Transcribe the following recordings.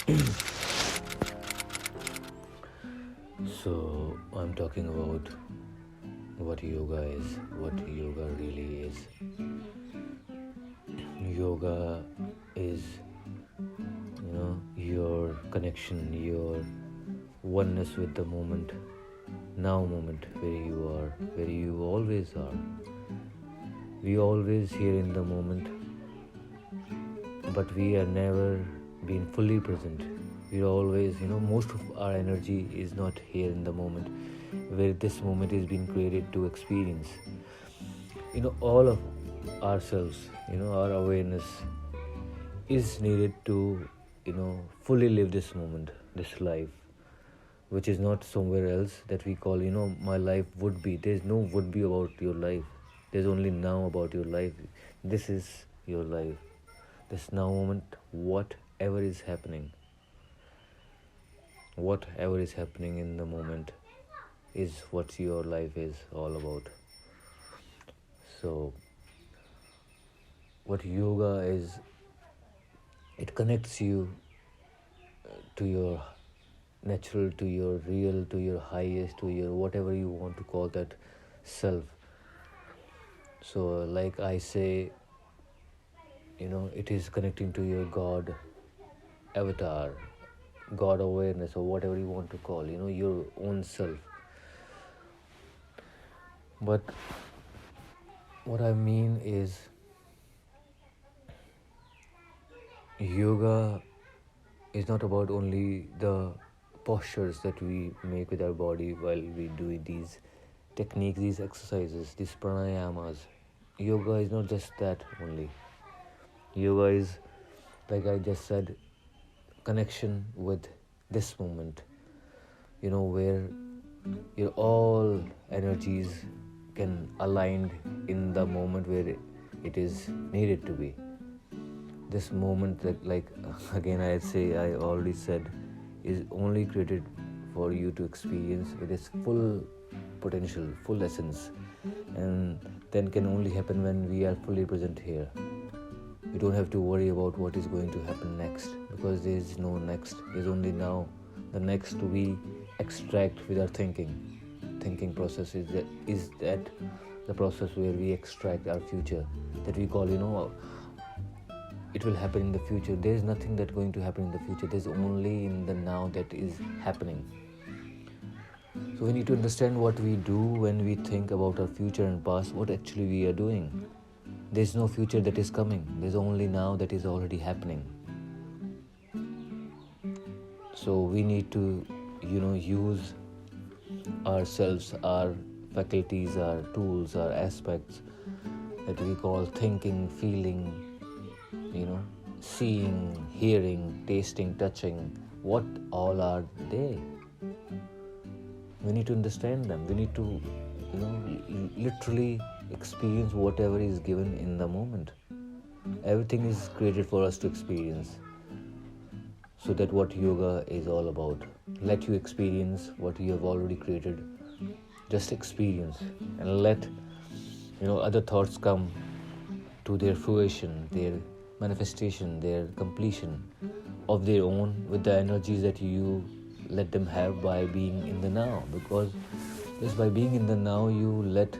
So I'm talking about what yoga is, what yoga really is. Yoga is, your connection, your oneness with the moment, now moment, where you are, where you always are. We always here in the moment, but we are never been fully present. We're always, most of our energy is not here in the moment, where this moment is being created to experience. All of ourselves, our awareness is needed to, fully live this moment, this life, which is not somewhere else that we call, my life would be. There's no would be about your life. There's only now about your life. This is your life. This now moment, whatever is happening in the moment is what your life is all about. So what yoga is, it connects you to your natural, to your real, to your highest, to your whatever you want to call that self. So like I say, it is connecting to your God avatar, God awareness, or whatever you want to call, your own self. But what I mean is, yoga is not about only the postures that we make with our body while we do these techniques, these exercises, these pranayamas. Yoga is not just that only. Yoga is, like I just said, connection with this moment, where your all energies can align in the moment where it is needed to be. This moment that, like again I already said, is only created for you to experience with its full potential, full essence, and then can only happen when we are fully present here. You don't have to worry about what is going to happen next, because there is no next. There's only now. The next we extract with our thinking process is that the process where we extract our future, that we call, it will happen in the future. There is nothing that's going to happen in the future. There's only in the now that is happening. So we need to understand what we do when we think about our future and past, what actually we are doing. There's no future that is coming. There's only now that is already happening. So we need to, use ourselves, our faculties, our tools, our aspects that we call thinking, feeling, seeing, hearing, tasting, touching. What all are they? We need to understand them. We need to, literally experience whatever is given in the moment. Everything is created for us to experience. So that what yoga is all about. Let you experience what you have already created. Just experience and let, other thoughts come to their fruition, their manifestation, their completion of their own with the energies that you let them have by being in the now. Because just by being in the now, you let,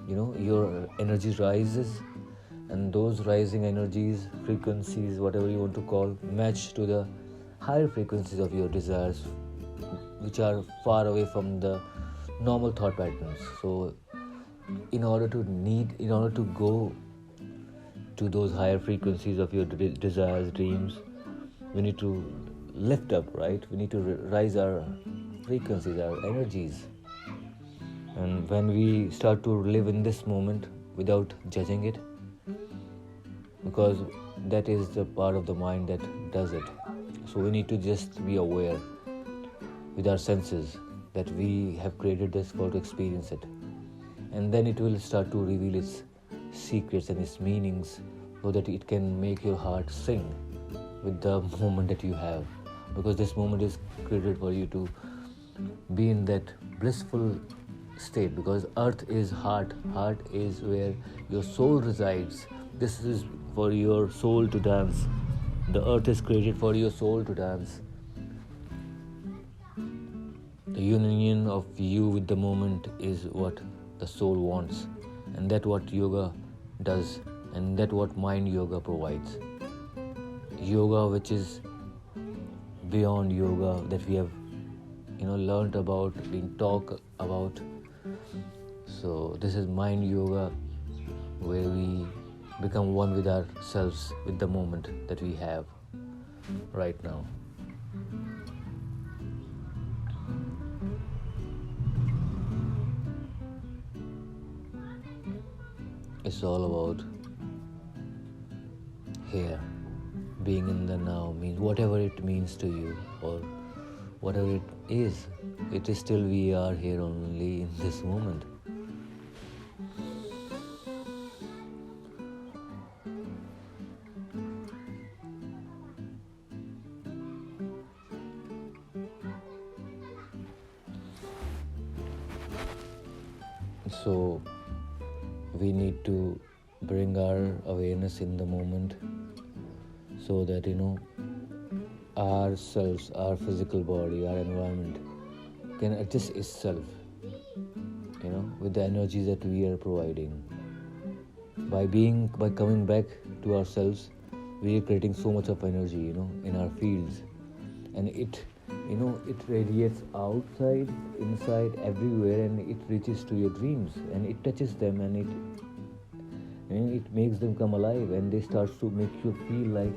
your energy rises, and those rising energies, frequencies, whatever you want to call, match to the higher frequencies of your desires, which are far away from the normal thought patterns. So in order to go to those higher frequencies of your desires, dreams, we need to lift up, right? We need to rise our frequencies, our energies. And when we start to live in this moment without judging it, because that is the part of the mind that does it. So we need to just be aware with our senses that we have created this for to experience it. And then it will start to reveal its secrets and its meanings, so that it can make your heart sing with the moment that you have. Because this moment is created for you to be in that blissful state. Because earth is heart. Heart is where your soul resides. This is for your soul to dance. The earth is created for your soul to dance. The union of you with the moment is what the soul wants, and that what yoga does, and that what mind yoga provides. Yoga, which is beyond yoga, that we have learned about, been talked about. So this is mind yoga, where we become one with ourselves, with the moment that we have right now. It's all about here. Being in the now means whatever it means to you, or whatever it is still we are here only in this moment. So we need to bring our awareness in the moment, so that ourselves, our physical body, our environment can adjust itself with the energies that we are providing. By coming back to ourselves, we are creating so much of energy in our fields, and it radiates outside, inside, everywhere, and it reaches to your dreams, and it touches them, and it makes them come alive, and they start to make you feel like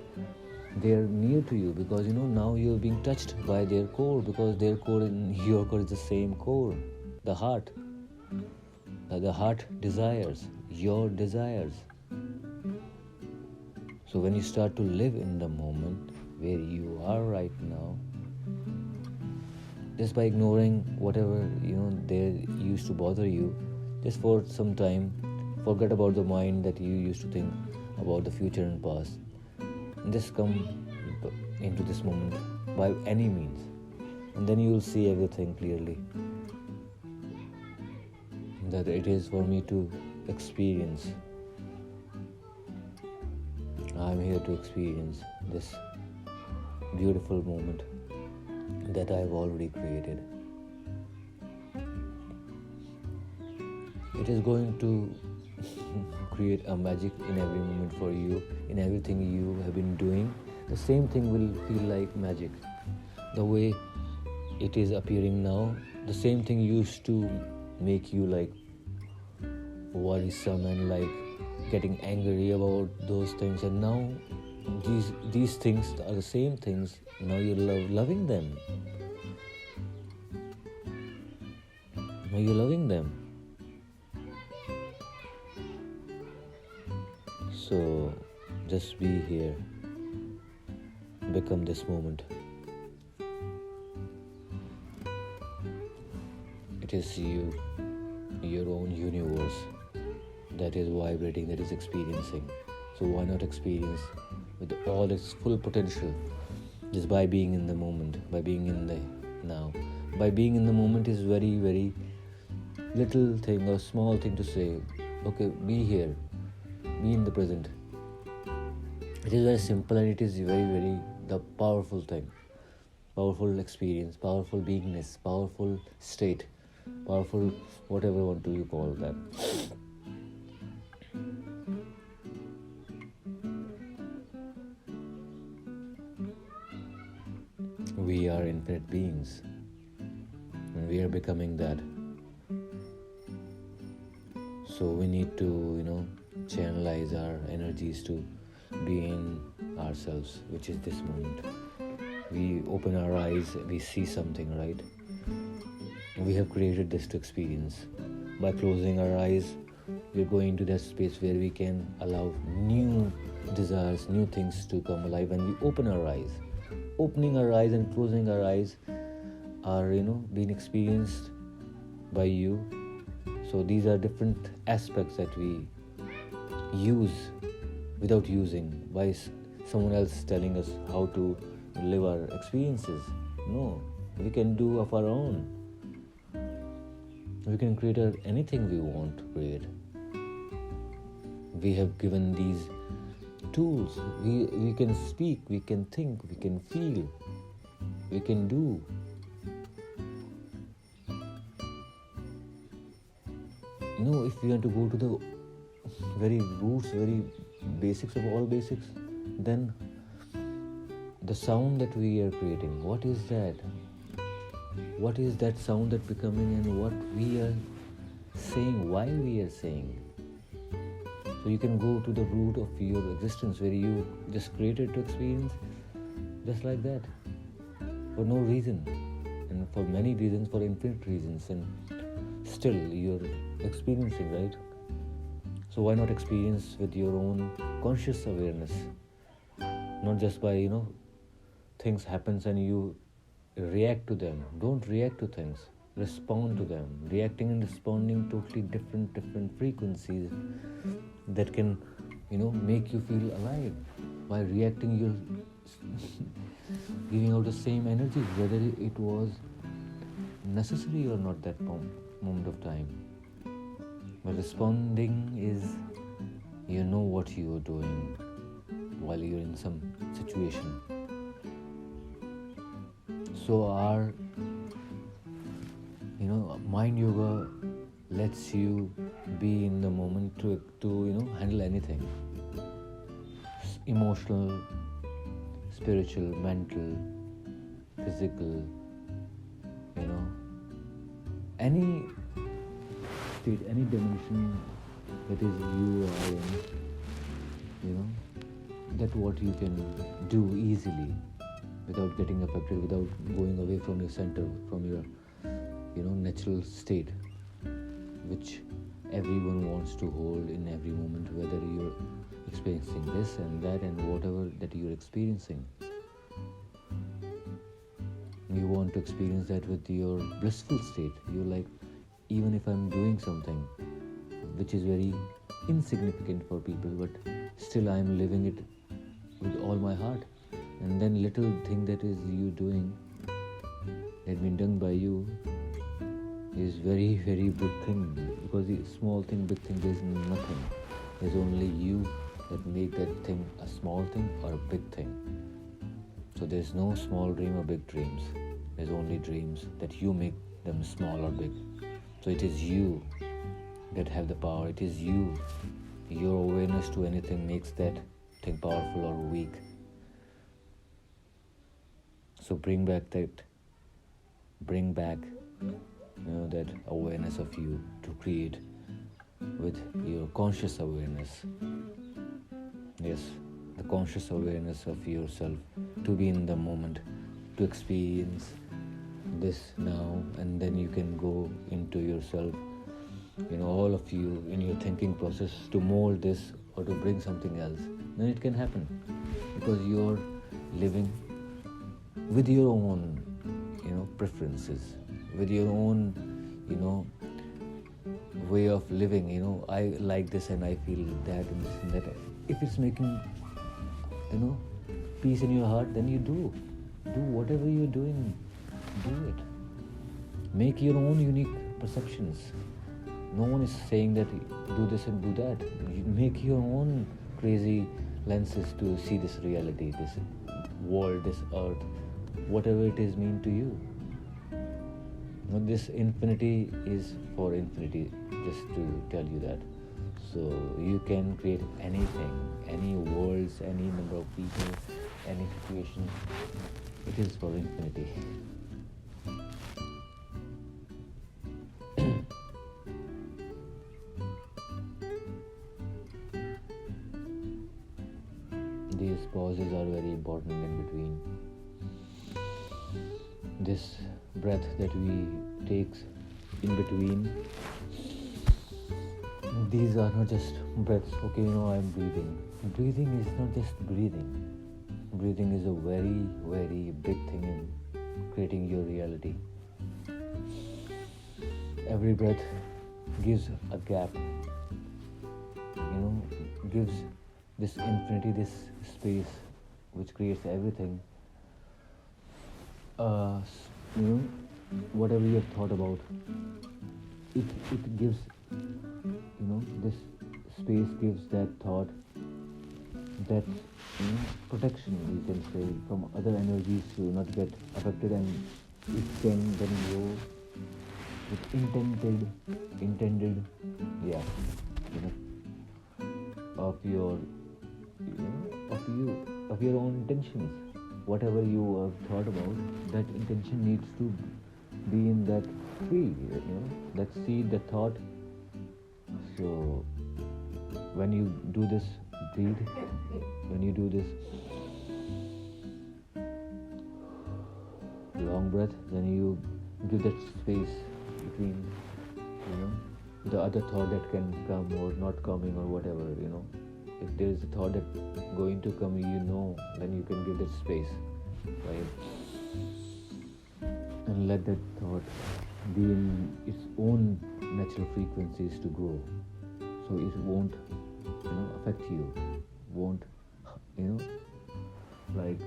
they're near to you, because now you're being touched by their core, because their core and your core is the same core, the heart. The heart desires your desires. So when you start to live in the moment where you are right now, just by ignoring whatever they used to bother you, just for some time, forget about the mind that you used to think about the future and past, and just come into this moment by any means, and then you will see everything clearly, that it is for me to experience. I'm here to experience this beautiful moment that I've already created. It is going to create a magic in every moment for you, in everything you have been doing. The same thing will feel like magic. The way it is appearing now, the same thing used to make you like worrisome and like getting angry about those things, and now these things are the same things. Now you're loving them. Now you're loving them. So just be here. Become this moment. It is you, your own universe, that is vibrating, that is experiencing. So why not experience with all its full potential, just by being in the moment, by being in the now. By being in the moment is very, very little thing or small thing to say. Okay, be here, be in the present. It is very simple, and it is very, very the powerful thing, powerful experience, powerful beingness, powerful state, powerful whatever want to you call that. We are infinite beings, and we are becoming that. So we need to channelize our energies to be in ourselves, which is this moment. We open our eyes, we see something, right? We have created this to experience. By closing our eyes, we're going to that space where we can allow new desires, new things to come alive, and we open our eyes. Opening our eyes and closing our eyes are being experienced by you. So these are different aspects that we use without using, by someone else telling us how to live our experiences. No, we can do of our own. We can create anything we want to create. We have given these tools. We can speak, we can think, we can feel, we can do. if we want to go to the very roots, very basics of all basics, then the sound that we are creating, what is that? What is that sound that becoming, and what we are saying, why we are saying? So you can go to the root of your existence, where you just created to experience just like that, for no reason, and for many reasons, for infinite reasons, and still you're experiencing, right? So why not experience with your own conscious awareness? Not just by, things happens and you react to them. Don't react to things. Respond to them. Reacting and responding, totally different frequencies that can, make you feel alive. By reacting, you're giving out the same energy, whether it was necessary or not that moment of time. But responding is, you know what you are doing while you're in some situation. So our, mind yoga lets you be in the moment to handle anything. Emotional, spiritual, mental, physical, any state, any dimension that is you are in, that what you can do easily without getting affected, without going away from your center, from your, natural state, which everyone wants to hold in every moment, whether you're experiencing this and that and whatever that you're experiencing. You want to experience that with your blissful state. You're like, even if I'm doing something which is very insignificant for people, but still I'm living it with all my heart. And then little thing that is you doing, that been done by you, is very, very big thing. Because the small thing, big thing, there's nothing. There's only you that make that thing a small thing or a big thing. So there's no small dream or big dreams. There's only dreams that you make them small or big. So it is you that have the power. It is you. Your awareness to anything makes that thing powerful or weak. So bring back that awareness of you to create with your conscious awareness. Yes, the conscious awareness of yourself, to be in the moment, to experience this now, and then you can go into yourself, all of you in your thinking process, to mold this or to bring something else. Then it can happen, because you're living with your own, preferences, with your own, way of living. I like this and I feel that and this and that. If it's making, peace in your heart, then you do whatever you're doing. Do it. Make your own unique perceptions. No one is saying that do this and do that. You make your own crazy lenses to see this reality, this world, this earth, whatever it is mean to you. This infinity is for infinity, just to tell you that. So you can create anything, any worlds, any number of people, any situation. It is for infinity. These pauses are very important in between. This breath that we take in between, these are not just breaths. Okay, I'm breathing. Breathing is not just breathing. Breathing is a very, very big thing in creating your reality. Every breath gives a gap, gives this infinity, this space which creates everything. Whatever you have thought about, it gives, this space gives that thought, that protection, you can say, from other energies to not get affected, and it can then go with intended, yeah, you know, of your, of your own intentions. Whatever you have thought about, that intention needs to be in that tree, that seed, that thought. So when you do this breathe, when you do this long breath, then you give that space between, the other thought that can come or not coming or whatever, if there is a thought that going to come, then you can give that space, right? And let that thought be in its own natural frequencies to grow, so it won't, affect you, won't, you know like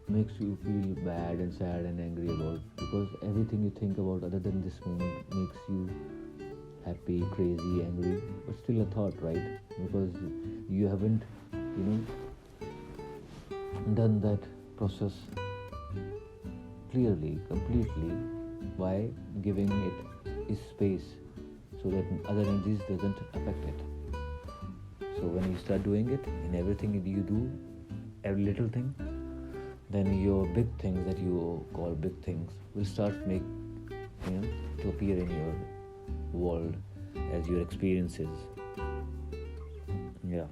makes you feel bad and sad and angry about, because everything you think about other than this moment makes you happy, crazy, angry, but still a thought, right? Because you haven't, done that process clearly, completely, by giving it space so that other energies doesn't affect it. So when you start doing it in everything that you do, every little thing, then your big things that you call big things will start to appear in your world as your experiences. Yeah.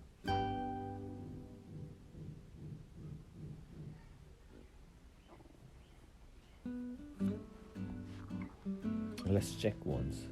Let's check once.